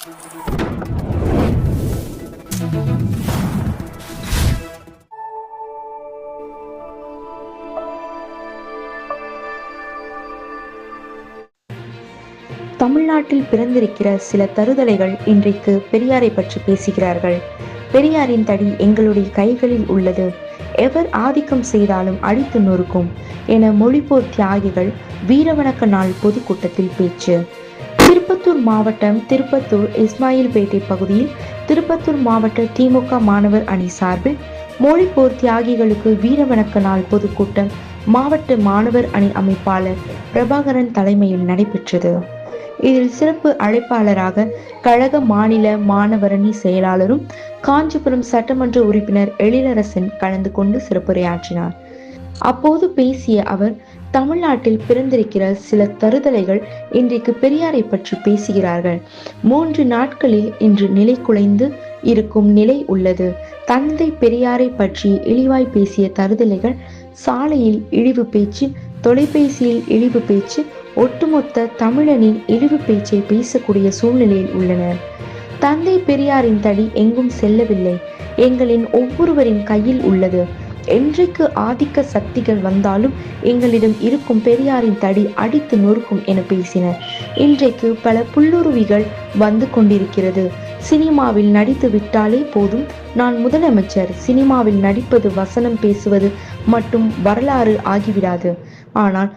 தமிழ்நாட்டில் பிறந்திருக்கிற சில தருதலைகள் இன்றைக்கு பெரியாரை பற்றி பேசுகிறார்கள். பெரியாரின் தடி எங்களுடைய கைகளில் உள்ளது, எவர் ஆதிக்கம் செய்தாலும் அடித்து நொறுக்கும் என மொழிப்போர் தியாகிகள் வீரவணக்க நாள் பொதுக்கூட்டத்தில் பேச்சு. திருப்பத்தூர் மாவட்டம் திருப்பத்தூர் இஸ்மாயில்பேட்டை பகுதியில் திருப்பத்தூர் மாவட்ட திமுக மாணவர் அணி சார்பில் மொழிப்போர் தியாகிகளுக்கு வீரவணக்க நாள் பொதுக்கூட்டம் மாவட்ட மாணவர் அணி அமைப்பாளர் பிரபாகரன் தலைமையில் நடைபெற்றது. இதில் சிறப்பு அழைப்பாளராக கழக மாநில மாணவரணி செயலாளரும் காஞ்சிபுரம் சட்டமன்ற உறுப்பினர் எழிலரசன் கலந்து கொண்டு சிறப்புரையாற்றினார். அப்போது பேசிய அவர், தமிழ்நாட்டில் பிறந்திருக்கிற சில தருதலைகள் இன்றைக்கு பெரியாரை பற்றி பேசுகிறார்கள். 3 நாட்களில் இன்று நிலை குலைந்து இருக்கும் நிலை உள்ளது. தந்தை பெரியாரை பற்றி இழிவாய் பேசிய தருதலைகள் சாலையில் இழிவு பேச்சு, தொலைபேசியில் இழிவு பேச்சு, ஒட்டுமொத்த தமிழனின் இழிவு பேச்சை பேசக்கூடிய சூழ்நிலையில் உள்ளனர். தந்தை பெரியாரின் தடி எங்கும் செல்லவில்லை, எங்களின் ஒவ்வொருவரின் கையில் உள்ளது. என்றைக்கு ஆதிக்க சக்திகள் வந்தாலும் எங்களிடம் இருக்கும் பெரியாரின் தடி அடித்து நொறுக்கும் என பேசினர். இன்றைக்கு பல புல்லுருவிகள் வந்து கொண்டிருக்கிறது. சினிமாவில் நடித்து விட்டாலே போதும், நான் முதலமைச்சர். சினிமாவில் நடிப்பது, வசனம் பேசுவது மட்டும் வரலாறு ஆகிவிடாது. ஆனால்